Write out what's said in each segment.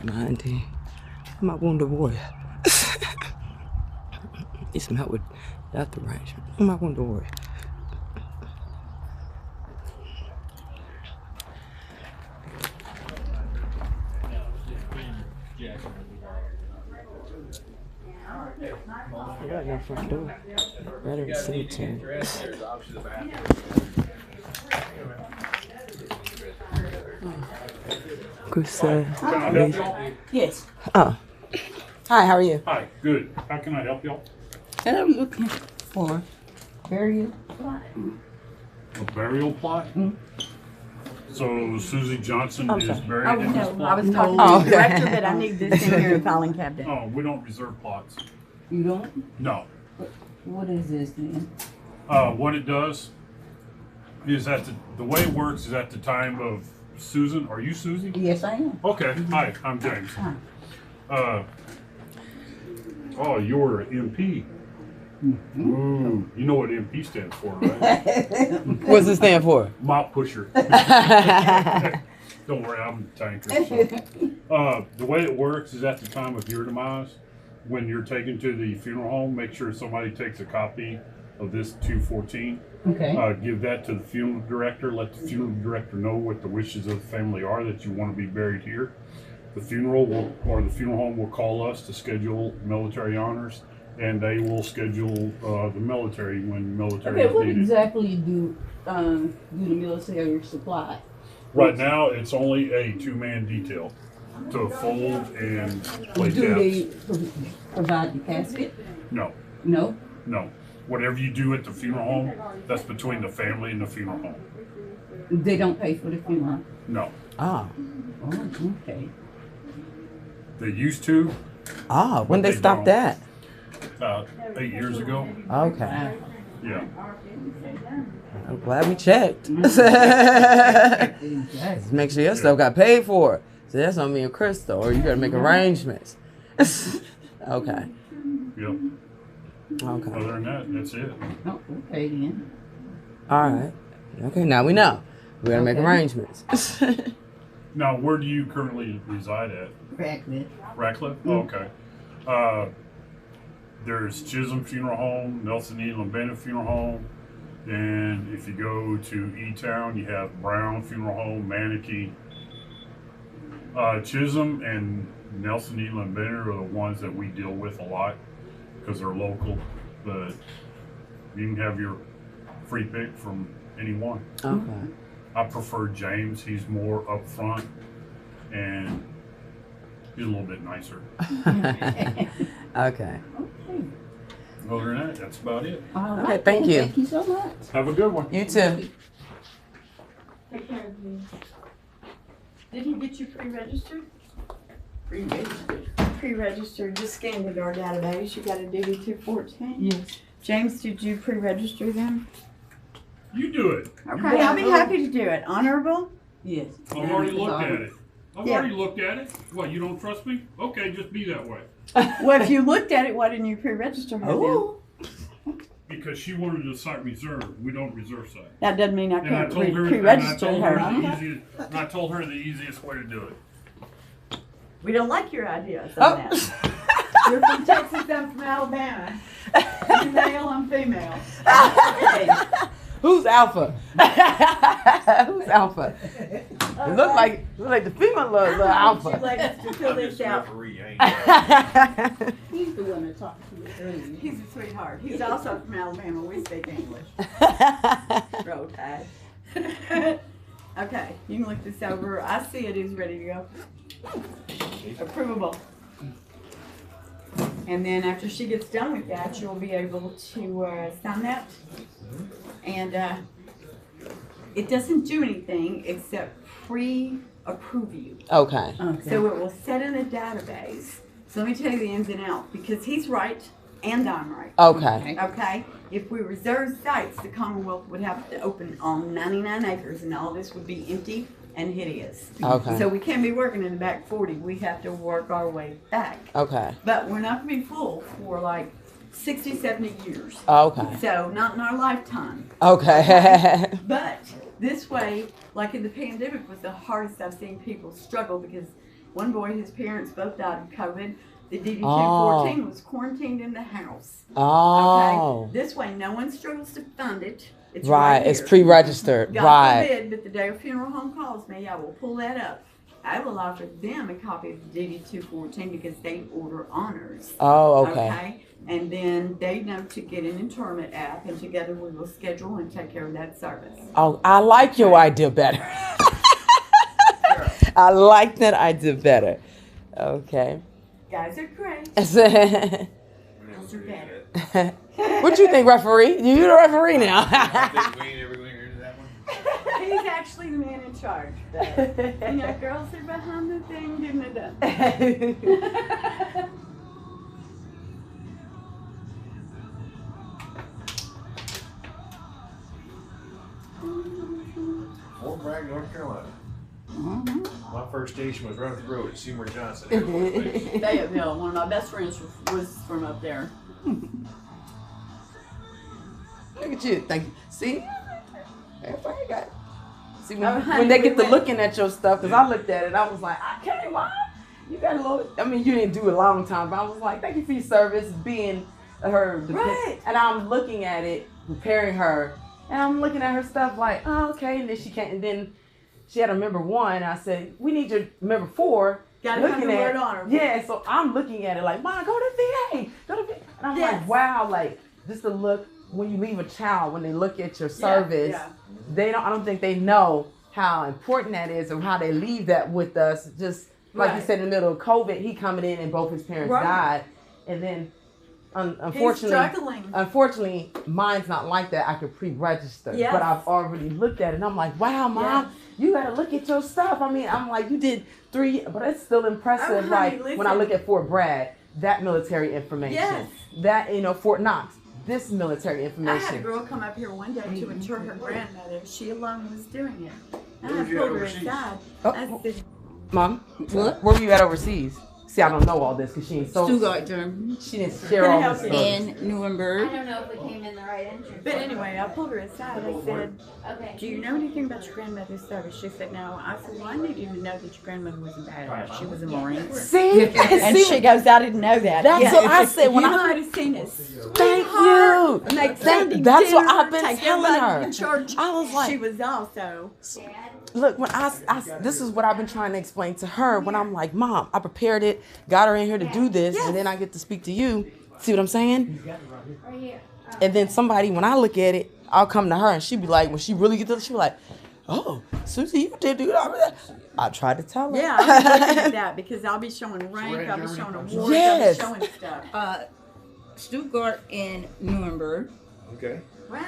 90. I'm a Wonder Warrior. Need some help with that arrangement. I'm a Wonder Warrior. I got no front door. Better than Sumter. Chris, Yes. oh. Hi, how are you? Hi, good. How can I help y'all? And I'm looking for burial plot. A burial plot? So Susie Johnson is sorry. buried in this I plot? was talking Oh, to okay. the director, but I need this in here in filing cabinet. Oh, we don't reserve plots. You don't? No. What is this then? What it does is that the way it works is at the time of Susan. Are you Susie? Yes, I am. Okay. Hi, I'm James. Oh, you're an MP. Ooh, you know what MP stands for, right? What's it stand for? Mop pusher. Don't worry, I'm a tanker. So. The way it works is at the time of your demise, when you're taken to the funeral home, make sure somebody takes a copy of this 214. Okay. Give that to the funeral director. Let the funeral director know what the wishes of the family are, that you want to be buried here. The funeral the funeral home will call us to schedule military honors, and they will schedule the military when military Okay, is what needed. exactly do the military supply? Right now, it's only a two-man detail to fold and play Do they caps. provide the casket? No, No? no. Whatever you do at the funeral home, that's between the family and the funeral home. They don't pay for the funeral? No. Ah. Oh, okay. They used to, Ah, when they They stopped don't. that? 8 years ago. Okay. Yeah. I'm glad we checked. Exactly. Make sure your stuff got paid for. So that's on me and Crystal, or you gotta make arrangements. Okay. Yep. Okay. Other than that, that's it. Oh, okay then. All right. Okay, now we know. We gotta make Okay. arrangements. Now, where do you currently reside at? Ratcliffe. Ratcliffe? Oh, okay. There's Chisholm Funeral Home, Nelson E. Lambena Funeral Home. And if you go to E-Town, you have Brown Funeral Home, Manatee. Chisholm and Nelson E. Lambena are the ones that we deal with a lot because they're local. But you can have your free pick from any one. Okay. I prefer James. He's more upfront and he's a little bit nicer. Okay. Other than that, that's about it. All right. Okay, thank you. Thank you so much. Have a good one. You too. Take care of you. Did he get you pre-registered? Pre-registered. Pre-registered, just scanned into our database. You got a DD 214. Yes. James, did you pre-register them? You do it. Okay, I'll be happy to do it. Honorable? Yes. I've already looked at it. I've Yeah. already looked at it. What, you don't trust me? Okay, just be that way. Well, if you looked at it, why didn't you pre-register her then? Oh. Because she wanted to site reserve. We don't reserve site. That doesn't mean I And I can't told her, pre-register her. and I told her the easiest way to do it. We don't like your ideas Oh. on that. You're from Texas, I'm from Alabama. You male, I'm female. Who's alpha? Who's alpha? It look like the female loves I want you alpha. ladies to fill this out. He's the one that talked to me earlier. He's a sweetheart. He's also from Alabama. We speak English. Roll Tide. Okay, you can look this over. I see it is ready to go. Approvable. And then after she gets done with that, you'll be able to sign that. And it doesn't do anything except pre-approve you. Okay. Okay. So it will set in a database. So let me tell you the ins and outs, because he's right and I'm right. Okay. Okay? If we reserve sites, the Commonwealth would have to open on 99 acres and all this would be empty and hideous. Okay. So we can't be working in the back 40. We have to work our way back. Okay. But we're not going to be full for like 60, 70 years. Okay. So not in our lifetime. Okay. But this way, like in the pandemic was the hardest I've seen people struggle because One boy, his parents both died of COVID. The DD-214 was quarantined in the house. Oh. Okay? This way, no one struggles to fund it. It's Right. right It's here. pre-registered. God Right. forbid, but the day a funeral home calls me, I will pull that up. I will offer them a copy of the DD-214 because they order honors. Oh, okay. And then they know to get an interment app, and together we will schedule and take care of that service. Oh, I like your idea better. I like that idea better. Okay. Guys are great. Girls are better. What you think, referee? You're the referee now. He's actually the man in charge. You know, girls are behind the thing getting it done. Fort Bragg, North Carolina. Mm-hmm. My first station was right up the road at Seymour Johnson Air Force Base. Fayetteville, one of my best friends was from up there. Look at you. Thank you. See? Everybody got it. See, Oh, when honey, they get we to went- looking at your stuff, because I looked at it, I was like, okay, Mom, you got a little, I mean, you didn't do it a long time, but I was like, thank you for your service, being her. Right. And I'm looking at it, preparing her, and I'm looking at her stuff like, oh, okay, and then she can't, and then she had a member 1, I said, we need your member 4. Gotta have the word honor. Yeah, so I'm looking at it like, Mom, go to VA, go to VA. And I'm Yes. like, wow, like, just to look, when you leave a child, when they look at your service, Yeah. I don't think they know how important that is or how they leave that with us. Just like you Right. said, in the middle of COVID, he coming in and both his parents Right. died. And then He's unfortunately, struggling. mine's not like that. I could pre-register, Yes. but I've already looked at it and I'm like, wow, Mom, you got to look at your stuff. I mean, I'm like, you did 3, but it's still impressive. Oh, like honey, when I listen. look at Fort Bragg, that military information, Yes. that, Fort Knox, this military I had a information. girl come up here one day to insure her grandmother. She alone was doing it. And I Where'd you pulled go her overseas? aside. Oh. I said, Mom, What? where were you at overseas? See, I don't know all this because she ain't so. Stuttgart, Germany. She didn't share all this Can I stuff. And Nuremberg. I don't know if we came in the right entrance. but anyway, I pulled her aside. I said, Okay. do you know anything about your grandmother's service? She said, no. I said, well, I need you to know that your grandmother was a badass. She was a Marine. See, And see, she goes, I didn't know that. That's what I said when you I- might have seen us. thank you. Make Sunday That's what dinner, I've been take telling everybody her. to church. I was like, She was also. look, when this is what I've been trying to explain to her. When I'm like, Mom, I prepared it, got her in here to do this, and then I get to speak to you. See what I'm saying? Right here. And then somebody, when I look at it, I'll come to her and she'd be like, when she really gets to, she'd be like, oh, Susie, you did do that. I tried to tell her. Yeah, I'm looking at that because I'll be showing rank, I'll be showing awards, Yes. I'll be showing stuff. Stuttgart and Nuremberg. Okay, Wow.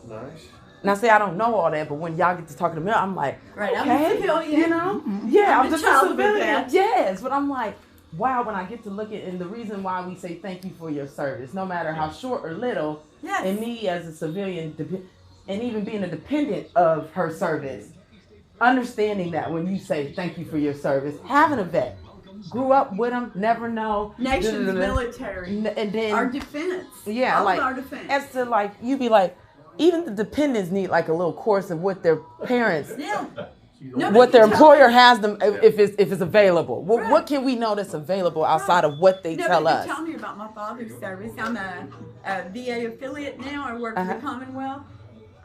nice. Now, say I don't know all that, but when y'all get to talking to me, I'm like, Right, I'm okay, a civilian. you know? Yeah, I'm I'm a just a child of civilian. that. Yes, but I'm like, wow, when I get to look at, and the reason why we say thank you for your service, no matter how short or little, Yes. and me as a civilian, and even being a dependent of her service, understanding that when you say thank you for your service, having a vet, grew up with them, never know. Nation's military. And then, Our defense. yeah, All like, of our defense. as to like, you be like, even the dependents need like a little course of what their parents, Yeah. what their Nobody can tell employer me- has them if it's available. What, Right. what can we know that's available outside of what they tell Nobody us? can tell me about my father's service. I'm a VA affiliate now. I work for Uh-huh. the Commonwealth.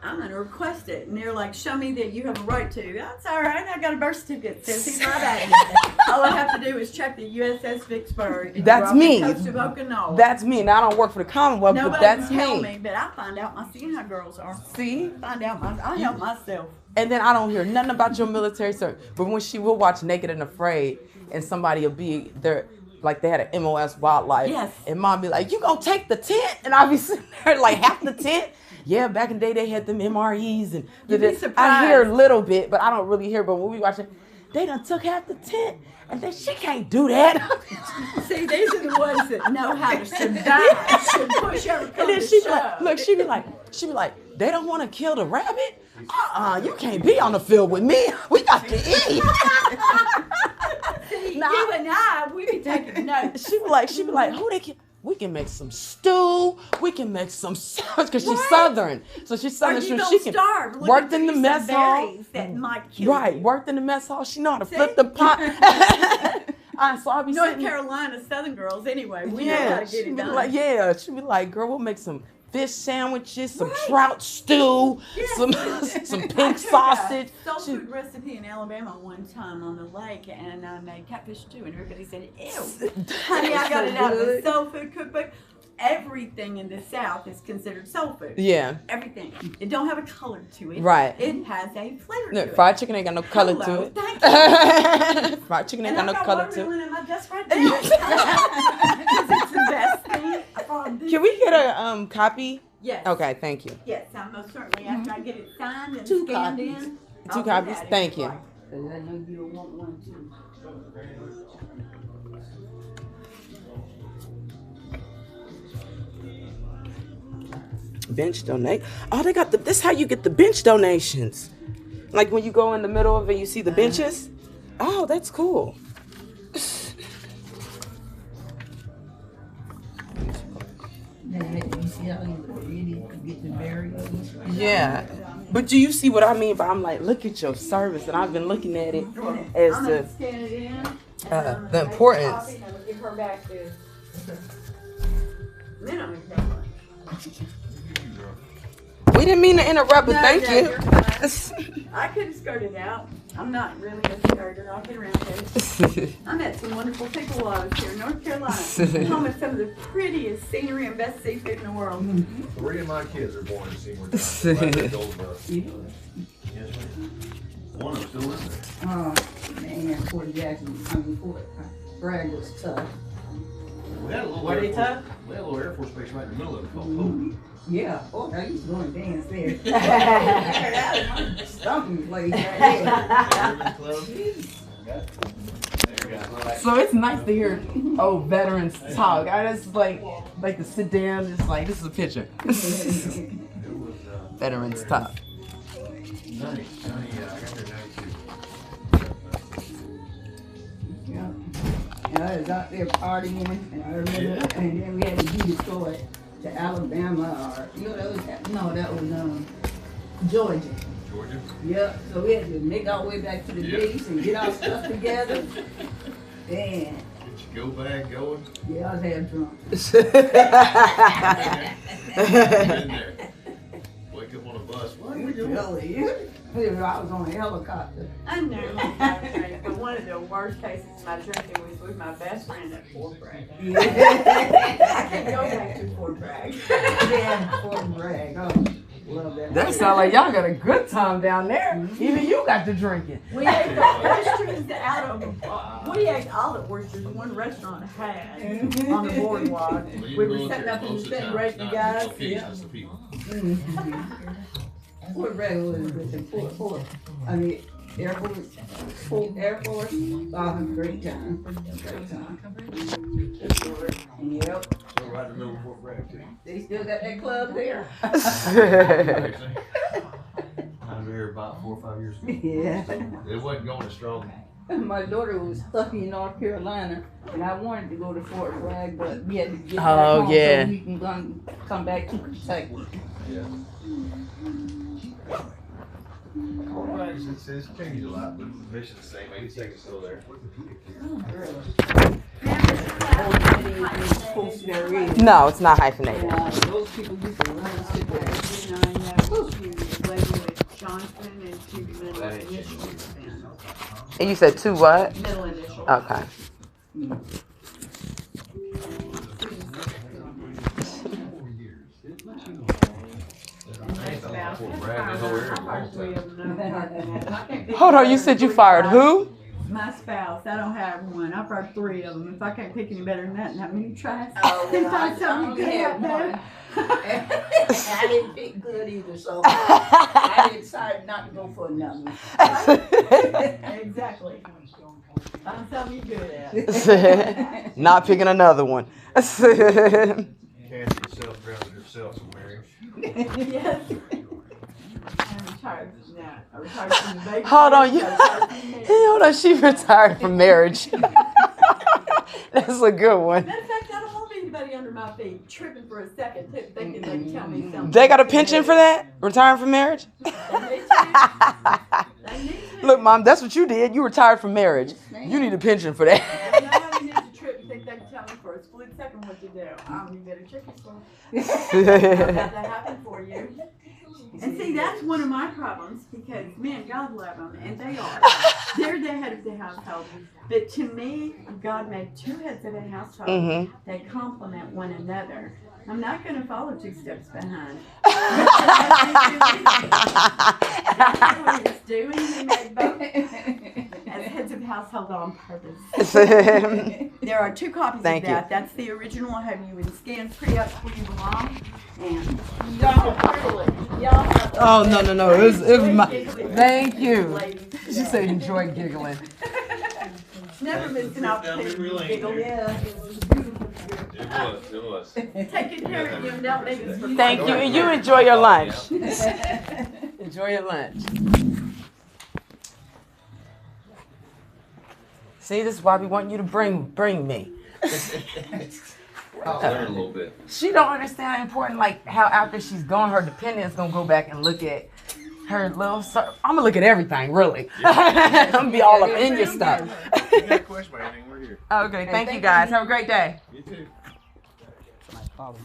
I'm going to request it. And they're like, show me that you have a right to. That's all right. I got a birth certificate. Says he's right at it. All I have to do is check the USS Vicksburg. That's off the me. coast of Okinawa. That's me. Now I don't work for the Commonwealth, but Nobody that's can tell me. me, but I find out. I see how girls are. See? Find out. I help myself. And then I don't hear nothing about your military service. But when she will watch Naked and Afraid, and somebody will be there, like they had an MOS wildlife, Yes. and Mom be like, "You gonna take the tent?" And I'll be sitting there like half the tent. Yeah, back in the day they had them MREs and You'd be I surprised. hear a little bit, but I don't really hear. But when we watch it, they done took half the tent, and then she can't do that. See, these are the ones that know how to survive. Should push ever come And then to she be shove. like, look, she be like, they don't want to kill the rabbit. You can't be on the field with me. We got to eat. See, Nah. you and I, we be taking notes. She be like, who they kill? We we can make some stew. We can make some because she's Southern. So she's Southern. Or you So don't she starve. can Look worked at in the some mess hall. berries that might kill Right, you. worked in the mess hall. She know how to See? flip the pot. So I'll be North sitting. Carolina Southern girls anyway. We know how to She'd get it be done. like, she'd be like, girl, we'll make some fish sandwiches, some trout stew, some pink sausage. Soul food recipe in Alabama one time on the lake, and I made catfish stew, and everybody said, "Ew, honey, I got it out of the soul food cookbook." Everything in the South is considered soul food. Yeah. Everything. It don't have a color to it. Right. It has a flavor No, to it. fried chicken ain't got no color Hello, to it. thank you. Fried chicken ain't And got no I've color got to watermelon it. in my desk right now. Because it's the best thing. Can we get a copy? Yes. Okay, thank you. Yes, I most certainly. After I get it signed and 2 scanned copies. in. 2 I'll do copies. that. Thank you. Cause I know you'll want one too. Bench donate. Oh, they got this. How you get the bench donations? Like when you go in the middle of it, you see the benches. Oh, that's cool. You see how you really could get the burials? Yeah, but do you see what I mean? But I'm like, look at your service, and I've been looking at it as I'm the gonna scan it in. the importance. I'm gonna give her back this. Then I'm gonna go. We didn't mean to interrupt, but No, thank no, you. you're fine. I could have skirted out. I'm not really a skirter. I'll get around it. I met some wonderful people while I was here in North Carolina. Home of some of the prettiest scenery and best seafood in the world. 3 of my kids are born in Seymour Johnson. Right at Goldsboro. Yes, ma'am. One of them still lives there. Oh, man, Fort Jackson, Fort Bragg was tough. We had a little What Air did he Force- tell? We had a little Air Force base right in the middle of it called Hope. Yeah, I used to go and dance there. Stomping place right there. Airman Club. There you go. So it's nice to hear old veterans talk. I just like to sit down, just like this is a picture. It was Veterans talk. 90, I got there 92. Yeah. And I was out there partying, and I remember, and then we had to be deployed to Alabama, or, that was Georgia. Georgia. Yep, so we had to make our way back to the Yep. base and get our stuff together. And, Get your go bag going. yeah, I was half drunk. Been there. Wake up on a bus. What are we doing? Really? I was on a helicopter. I never got drank, but one of the worst cases of my drinking was with my best friend at Fort Bragg. I can go back to Fort Bragg. Yeah, Fort Bragg. Oh, love that. That sounds like y'all got a good time down there. Even you got to drinking. We ate the oysters out of, we ate all the oysters one restaurant had on the boardwalk. We were setting up in the tent, rating the guys. Yeah. That's the people. Fort Bragg was the Fort. I mean, Air Force. Oh, great time. Great time. Yep. So right in the middle of Fort Bragg too. They still got that club there. I was there about 4 or 5 years ago. Yeah. It wasn't going as strong. My daughter was stuck in North Carolina, and I wanted to go to Fort Bragg, but we had to get back Oh, home yeah. so we can come back to Kentucky. Yeah. Fort Bragg, it's changed a lot, but the mission's the same. 80 seconds still there. No, it's not hyphenated. Yeah, those people used to run and sit there. And you said 2 what? Middle initial. Okay. Fort Bragg, that whole area. Hold on, you said you fired who? My spouse, I don't have one. I've heard 3 of them. If I can't pick any better than that, not many tries. Oh, If well, I I something only good had out there. one. I didn't pick good either, so I decided not to go for another one. Exactly. Find something you're good at. Not picking another one. Cancer yourself, grounded yourself, so marriage. Yes. I'm retired from that. I retired from the baby. Hold on, you. I retired from marriage. Hold on, she retired from marriage. That's a good one. Matter of fact, I don't want anybody under my feet, tripping for a second, thinking they'd tell me something. They got a pension for that? Retiring from marriage? They need to. They need to. Look, Mom, that's what you did. You retired from marriage. You need a pension for that. I know how you need to trip and think they can tell me for a split second what to do. You better check yourself. Let that happen for you. And see, that's one of my problems because, man, God love them, and they are. They're the head of the household. But to me, God made two heads of a household that complement one another. I'm not going to follow 2 steps behind. That's what he's doing. He made both as heads of household on purpose. There are 2 copies Thank of you. that. That's the original. I have you in scans pretty up where you belong. And y'all are privileged. Y'all have Oh, no. It was my. Giggling. Thank you. Ladies. She said enjoy giggling. Never missed an opportunity to giggle. Yeah. It was. Taking care of you and don't leave us for Thank you. And you enjoy your lunch. Enjoy your lunch. See, this is why we want you to bring me. I'll learn a little bit. She don't understand how important, like, how after she's gone, her dependents gonna go back and look at her little. I'm gonna look at everything, really. I'm gonna be all up in your stuff. You got a question about anything? We're here. Okay, thank you guys. Have a great day. You too. Somebody call me.